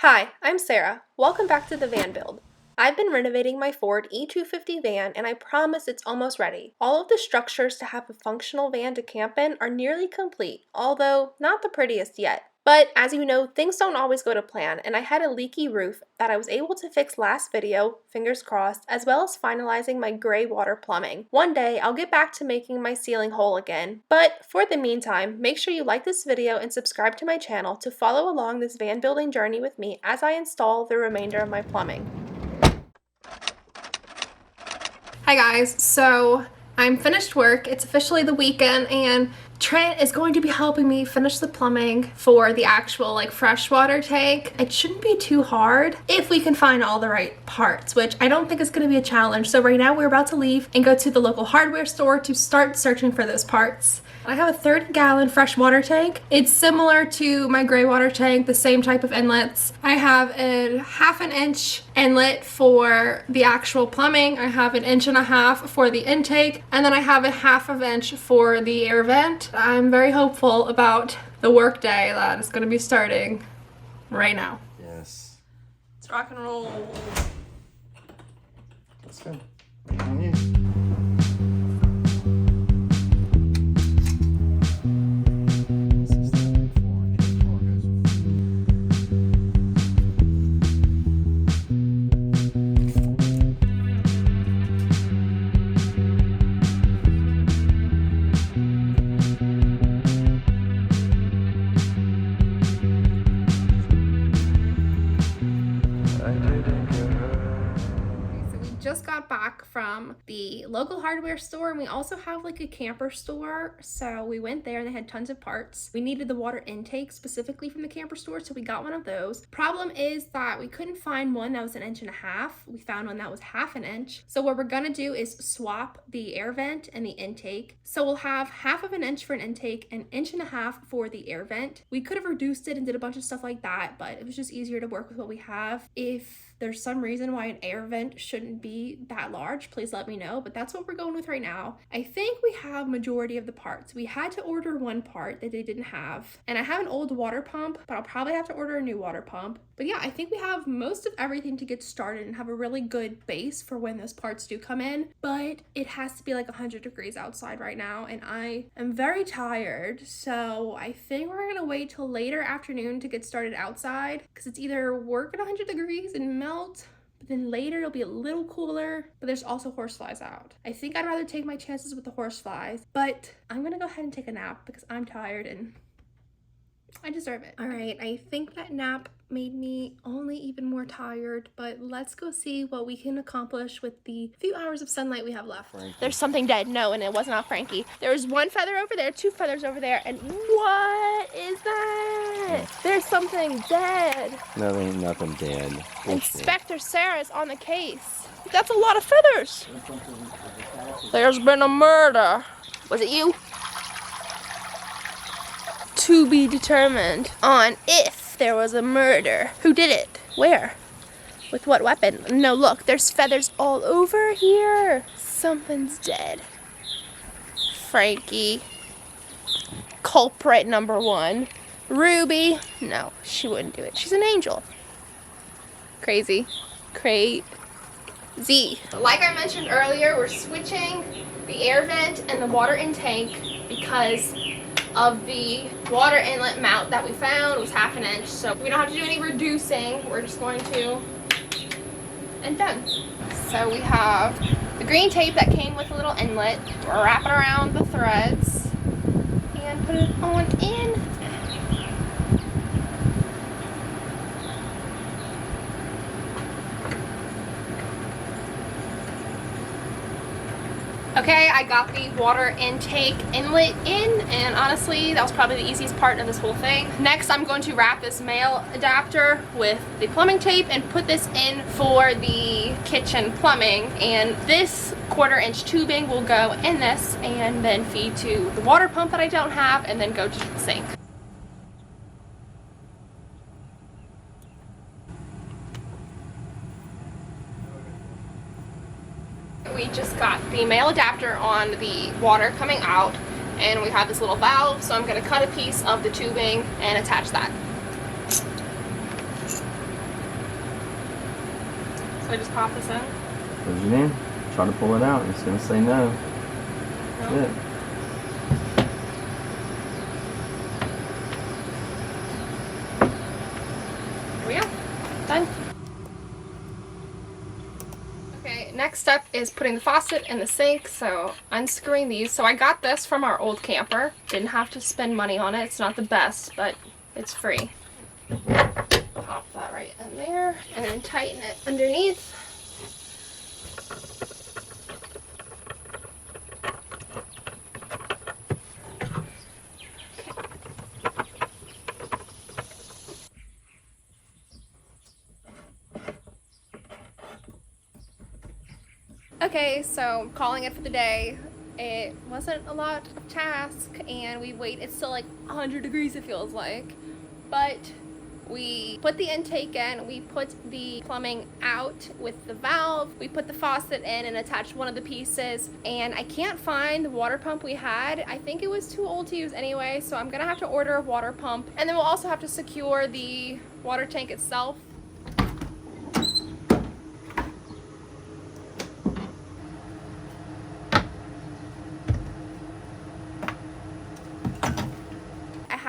Hi, I'm Sarah. Welcome back to the van build. I've been renovating my Ford E250 van and I promise it's almost ready. All of the structures to have a functional van to camp in are nearly complete, although not the prettiest yet. But as you know, things don't always go to plan, and I had a leaky roof that I was able to fix last video, fingers crossed, as well as finalizing my gray water plumbing. One day, I'll get back to making my ceiling whole again. But for the meantime, make sure you like this video and subscribe to my channel to follow along this van building journey with me as I install the remainder of my plumbing. Hi guys, so I'm finished work. It's officially the weekend and Trent is going to be helping me finish the plumbing for the actual freshwater tank. It shouldn't be too hard if we can find all the right parts, which I don't think is going to be a challenge. So right now we're about to leave and go to the local hardware store to start searching for those parts. I have a 30-gallon freshwater tank. It's similar to my gray water tank, the same type of inlets. I have a 1/2 inch inlet for the actual plumbing. I have an 1.5 inch for the intake, and then I have a 1/2 inch for the air vent. I'm very hopeful about the work day that is going to be starting right now. Yes. Let's rock and roll. Let's go. On you. Just got back from the local hardware store, and we also have a camper store, so we went there and they had tons of parts. We needed the water intake specifically from the camper store, so we got one of those. Problem is that we couldn't find one that was 1.5 inches. We found one that was 1/2 inch. So what we're gonna do is swap the air vent and the intake. So we'll have 1/2 inch for an intake and 1.5 inches for the air vent. We could have reduced it and did a bunch of stuff like that, but it was just easier to work with what we have. If there's some reason why an air vent shouldn't be that large, please let me know, but that's what we're going with right now. I think we have majority of the parts. We had to order one part that they didn't have, and I have an old water pump, but I'll probably have to order a new water pump. But yeah, I think we have most of everything to get started and have a really good base for when those parts do come in, but it has to be 100 degrees outside right now, and I am very tired, so I think we're gonna wait till later afternoon to get started outside, because it's either work at 100 degrees and melt, but then later it'll be a little cooler, but there's also horseflies out. I think I'd rather take my chances with the horseflies, but I'm gonna go ahead and take a nap because I'm tired and I deserve it. All right, I think that nap made me only even more tired, but let's go see what we can accomplish with the few hours of sunlight we have left. Frankie. There's something dead. No, and it was not Frankie. There was one feather over there, 2 feathers over there, and what is that? There's something dead. No, there ain't nothing dead. Inspector Sarah's on the case. That's a lot of feathers. There's been a murder. Was it you? To be determined on if there was a murder. Who did it? Where? With what weapon? No, look, there's feathers all over here. Something's dead. Frankie. Culprit number 1. Ruby. No, she wouldn't do it. She's an angel. Crazy. Crazy. Like I mentioned earlier, we're switching the air vent and the water intake because of the water inlet mount that we found. It was 1/2 inch, so we don't have to do any reducing. We're just going to, and done. So we have the green tape that came with a little inlet. We're wrapping around the threads and put it on in. Okay, I got the water intake inlet in, and honestly, that was probably the easiest part of this whole thing. Next, I'm going to wrap this male adapter with the plumbing tape and put this in for the kitchen plumbing. And this 1/4 inch tubing will go in this and then feed to the water pump that I don't have and then go to the sink. We just got the male adapter on the water coming out, and we have this little valve, so I'm going to cut a piece of the tubing and attach that. So I just pop this in? Put it in. Try to pull it out. It's going to say no. That's it. Here we go. Done. Okay, next step is putting the faucet in the sink. So unscrewing these. So I got this from our old camper. Didn't have to spend money on it. It's not the best, but it's free. Pop that right in there and then tighten it underneath. Okay, so calling it for the day. It wasn't a lot of task and it's still like 100 degrees it feels like, but we put the intake in, we put the plumbing out with the valve, we put the faucet in and attached one of the pieces, and I can't find the water pump we had. I think it was too old to use anyway, so I'm gonna have to order a water pump, and then we'll also have to secure the water tank itself.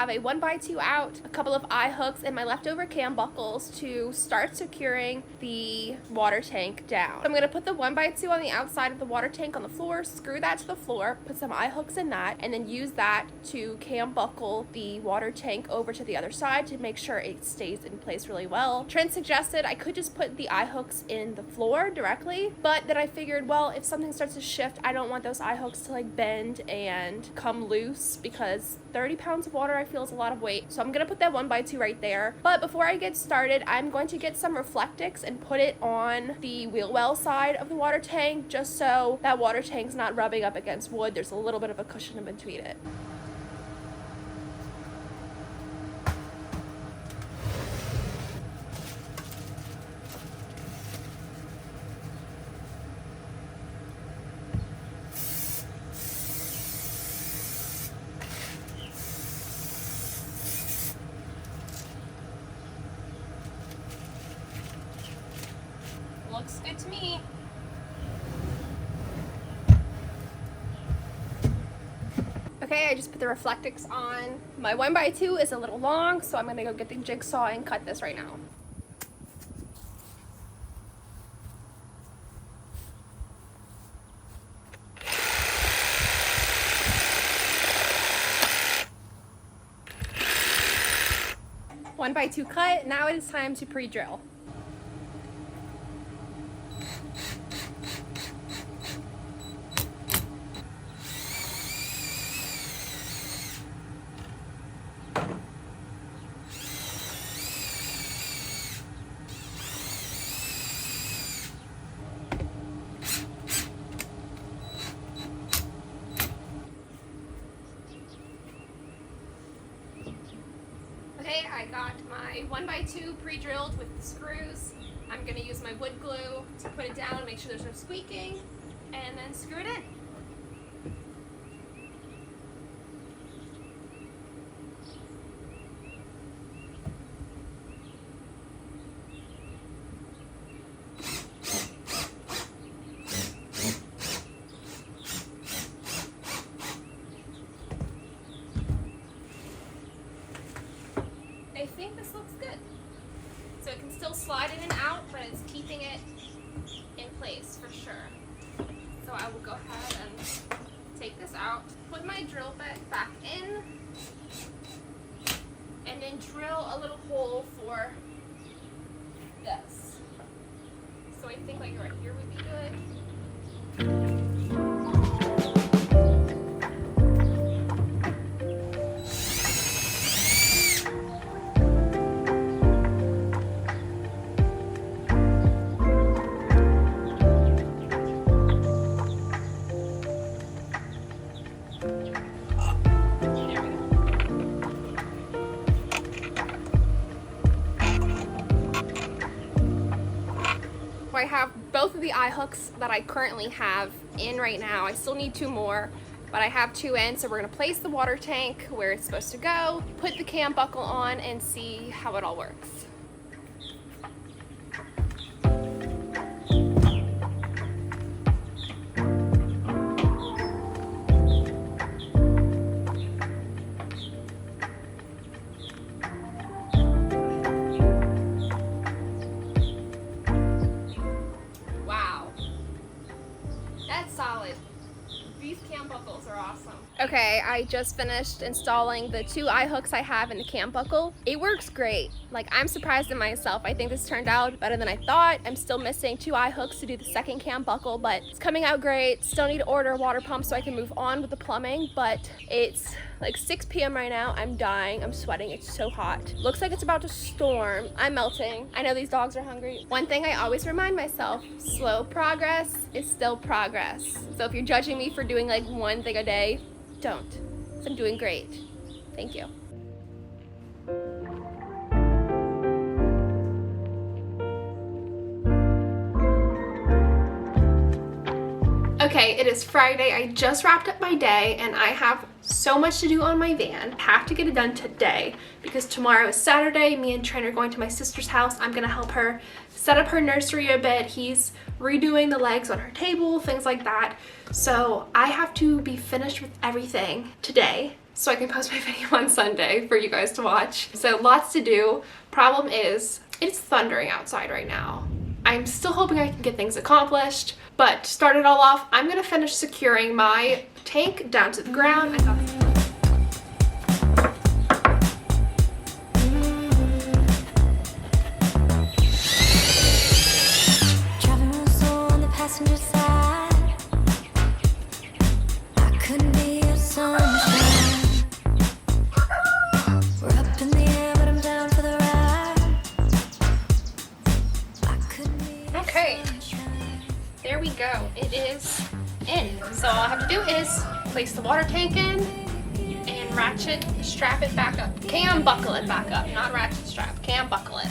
Have a 1x2 out, a couple of eye hooks, and my leftover cam buckles to start securing the water tank down. I'm going to put the 1x2 on the outside of the water tank on the floor, screw that to the floor, put some eye hooks in that, and then use that to cam buckle the water tank over to the other side to make sure it stays in place really well. Trent suggested I could just put the eye hooks in the floor directly, but then I figured, well, if something starts to shift, I don't want those eye hooks to like bend and come loose, because 30 pounds of water I feel is a lot of weight. So I'm gonna put that 1x2 right there. But before I get started, I'm going to get some Reflectix and put it on the wheel well side of the water tank, just so that water tank's not rubbing up against wood. There's a little bit of a cushion in between it. Looks good to me. Okay, I just put the Reflectix on. My 1x2 is a little long, so I'm gonna go get the jigsaw and cut this right now. One by two cut. Now it is time to pre-drill. Okay, I got my 1x2 pre-drilled with the screws. I'm gonna use my wood glue to put it down, make sure there's no squeaking, and then screw it in. I think this looks good. So it can still slide in and out, but it's keeping it in place for sure. So I will go ahead and take this out, put my drill bit back in, and then drill a little hole for this. So I think like right here would be good. I have both of the eye hooks that I currently have in right now. I still need 2 more, but I have 2 in, so we're gonna place the water tank where it's supposed to go, put the cam buckle on, and see how it all works. Okay, I just finished installing the 2 eye hooks I have in the cam buckle. It works great. Like, I'm surprised in myself. I think this turned out better than I thought. I'm still missing 2 eye hooks to do the second cam buckle, but it's coming out great. Still need to order a water pump so I can move on with the plumbing, but it's like 6 p.m. right now. I'm dying. I'm sweating. It's so hot. Looks like it's about to storm. I'm melting. I know these dogs are hungry. One thing I always remind myself, slow progress is still progress. So if you're judging me for doing like one thing a day, don't. I'm doing great. Thank you. Okay, it is Friday. I just wrapped up my day and I have so much to do on my van. I have to get it done today because tomorrow is Saturday. Me and Trent are going to my sister's house. I'm gonna help her set up her nursery a bit. He's redoing the legs on her table, things like that. So I have to be finished with everything today so I can post my video on Sunday for you guys to watch. So lots to do. Problem is, it's thundering outside right now. I'm still hoping I can get things accomplished, but to start it all off, I'm gonna finish securing my tank down to the ground. Okay, there we go. It is in. So all I have to do is place the water tank in and ratchet strap it back up. Cam buckle it back up, not ratchet strap. Cam buckle it.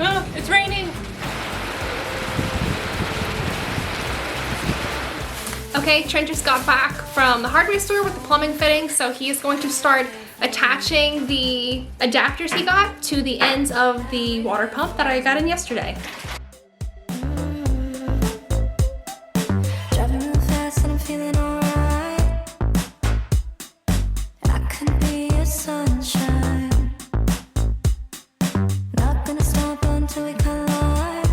Oh, it's raining. Okay, Trent just got back from the hardware store with the plumbing fitting, so he is going to start attaching the adapters he got to the ends of the water pump that I got in yesterday. Driving real fast and I'm feeling alright. I could be your sunshine. Not gonna stop until we collide.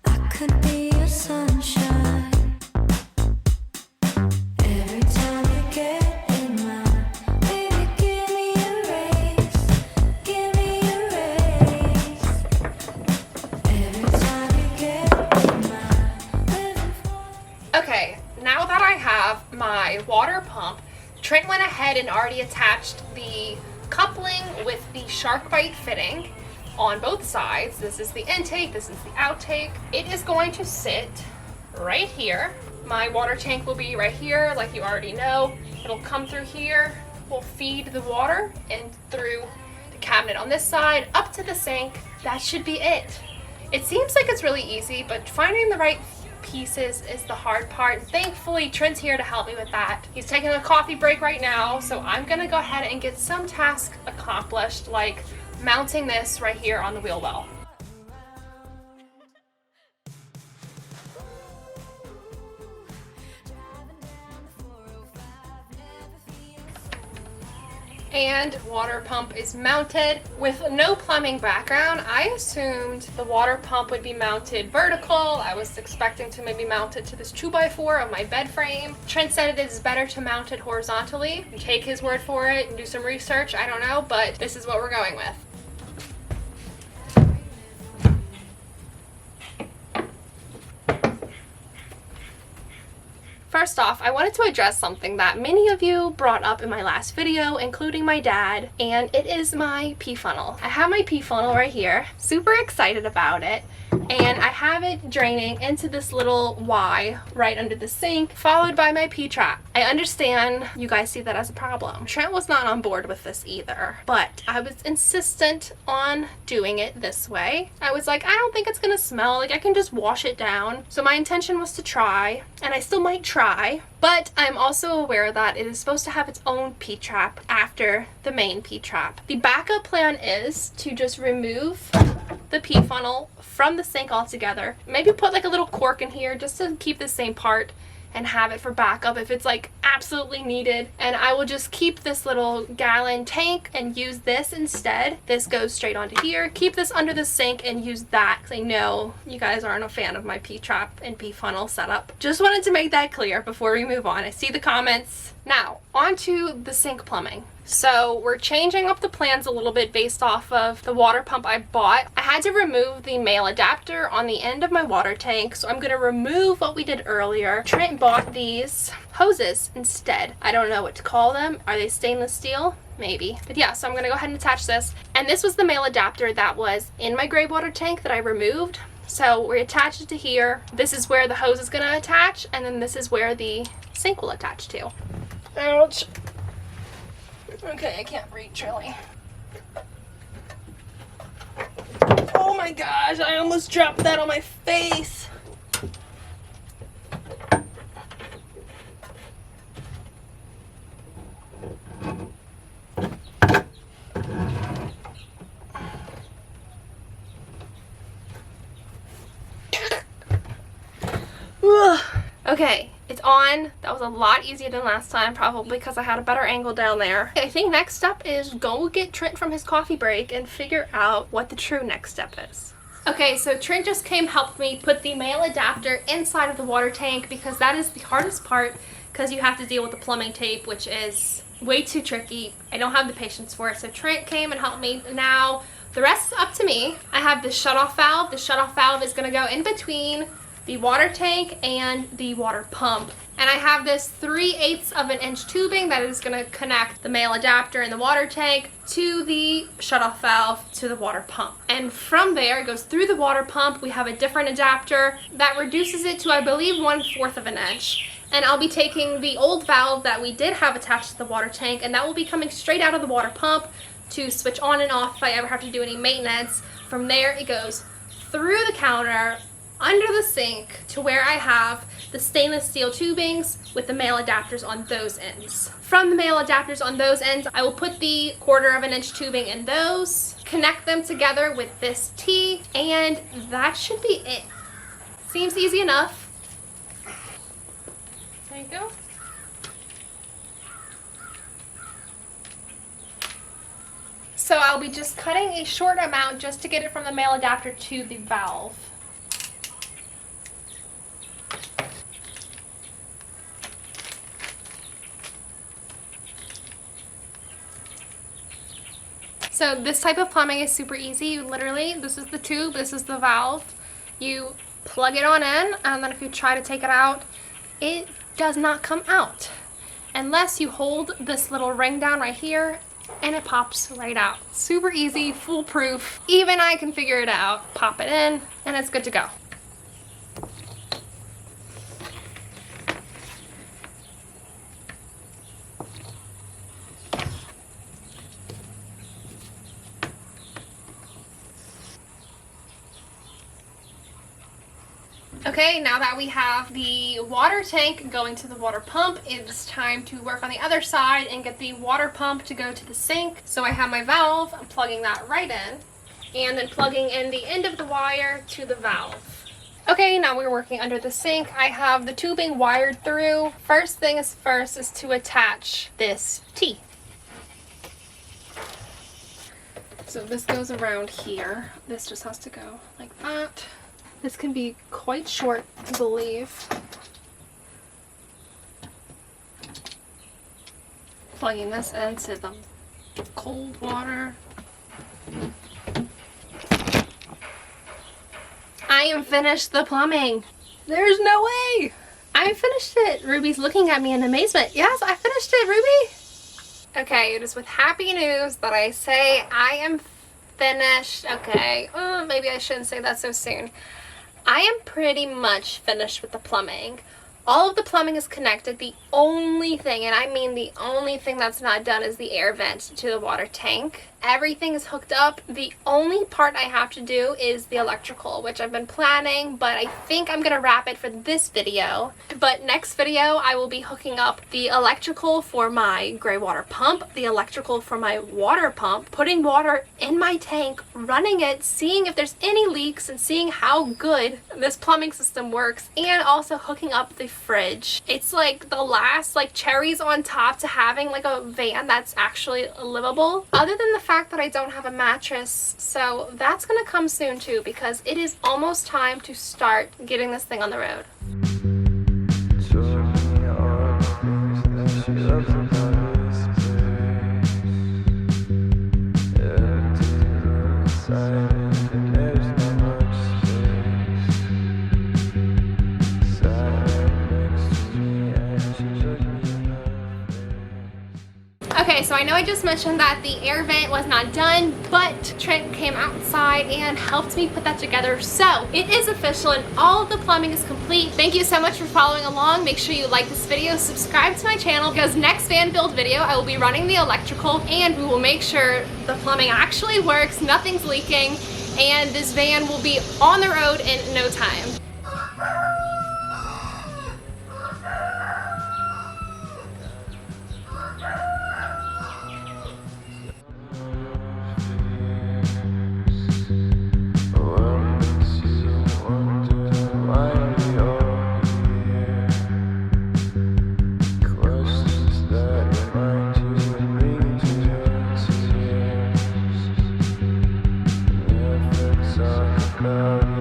I could be your sunshine. Every time you get in my, baby, give me a raise. Give me a raise. Every time you get in my, living for. Okay, now that I have my water pump, Trent went ahead and already attached the coupling with the shark bite fitting on both sides. This is the intake, this is the outtake. It is going to sit right here. My water tank will be right here, like you already know. It'll come through here, we'll feed the water in through the cabinet on this side, up to the sink. That should be it. It seems like it's really easy, but finding the right pieces is the hard part. Thankfully, Trent's here to help me with that. He's taking a coffee break right now, so I'm gonna go ahead and get some tasks accomplished, like mounting this right here on the wheel well. And water pump is mounted. With no plumbing background, I assumed the water pump would be mounted vertical. I was expecting to maybe mount it to this 2x4 of my bed frame. Trent said it is better to mount it horizontally. Take his word for it and do some research, I don't know, but this is what we're going with. First off, I wanted to address something that many of you brought up in my last video, including my dad, and it is my pee funnel. I have my pee funnel right here, super excited about it, and I have it draining into this little Y right under the sink, followed by my pee trap. I understand you guys see that as a problem. Trent was not on board with this either, but I was insistent on doing it this way. I was like, I don't think it's gonna smell, like I can just wash it down. So my intention was to try, and I still might try, but I'm also aware that it is supposed to have its own pee trap after the main pee trap. The backup plan is to just remove the pee funnel from the sink altogether. Maybe put like a little cork in here just to keep the same part and have it for backup if it's like absolutely needed. And I will just keep this little gallon tank and use this instead. This goes straight onto here. Keep this under the sink and use that, because I know you guys aren't a fan of my pee trap and pee funnel setup. Just wanted to make that clear before we move on. I see the comments. Now, onto the sink plumbing. So we're changing up the plans a little bit based off of the water pump I bought. I had to remove the male adapter on the end of my water tank, so I'm going to remove what we did earlier. Trent bought these hoses instead. I don't know what to call them. Are they stainless steel? Maybe. But yeah, so I'm going to go ahead and attach this. And this was the male adapter that was in my gray water tank that I removed. So we attach it to here. This is where the hose is going to attach, and then this is where the sink will attach to. Ouch. Okay, I can't reach really. Oh my gosh, I almost dropped that on my face. Okay, it's on. That was a lot easier than last time, probably because I had a better angle down there. I think next step is go get Trent from his coffee break and figure out what the true next step is. Okay, so Trent just came help me put the male adapter inside of the water tank, because that is the hardest part, because you have to deal with the plumbing tape, which is way too tricky. I don't have the patience for it, so Trent came and helped me. Now the rest is up to me. I have the shutoff valve. The shutoff valve is going to go in between the water tank and the water pump. And I have this 3/8 of an inch tubing that is going to connect the male adapter in the water tank to the shutoff valve to the water pump. And from there, it goes through the water pump. We have a different adapter that reduces it to, I believe, 1/4 of an inch. And I'll be taking the old valve that we did have attached to the water tank, and that will be coming straight out of the water pump to switch on and off if I ever have to do any maintenance. From there, it goes through the counter, under the sink, to where I have the stainless steel tubings with the male adapters on those ends. From the male adapters on those ends, I will put the 1/4 of an inch tubing in those, connect them together with this T, and that should be it. Seems easy enough. There you go. So I'll be just cutting a short amount just to get it from the male adapter to the valve. So this type of plumbing is super easy. You literally, this is the tube, this is the valve. You plug it on in, and then if you try to take it out, it does not come out. Unless you hold this little ring down right here, and it pops right out. Super easy, foolproof. Even I can figure it out. Pop it in, and it's good to go. Okay, now that we have the water tank going to the water pump, it's time to work on the other side and get the water pump to go to the sink. So I have my valve, I'm plugging that right in, and then plugging in the end of the wire to the valve. Okay, now we're working under the sink. I have the tubing wired through. First thing is first is to attach this T. So this goes around here. This just has to go like that. This can be quite short, I believe. Plugging this into the cold water. I am finished the plumbing. There's no way. I finished it. Ruby's looking at me in amazement. Yes, I finished it, Ruby. Okay, it is with happy news that I say I am finished. Okay, maybe I shouldn't say that so soon. I am pretty much finished with the plumbing. All of the plumbing is connected. The only thing, and I mean the only thing that's not done, is the air vent to the water tank. everything is hooked up. The only part I have to do is the electrical, which I've been planning, but I think I'm gonna wrap it for this video. But next video, I will be hooking up the electrical for my gray water pump, the electrical for my water pump, putting water in my tank, running it, seeing if there's any leaks, and seeing how good this plumbing system works, and also hooking up the fridge. It's like the last like cherries on top to having like a van that's actually livable, other than the fact that I don't have a mattress. So that's gonna come soon too, because it is almost time to start getting this thing on the road. Okay, so I know I just mentioned that the air vent was not done, but Trent came outside and helped me put that together. So it is official and all of the plumbing is complete. Thank you so much for following along. Make sure you like this video, subscribe to my channel, because next van build video I will be running the electrical and we will make sure the plumbing actually works, nothing's leaking, and this van will be on the road in no time.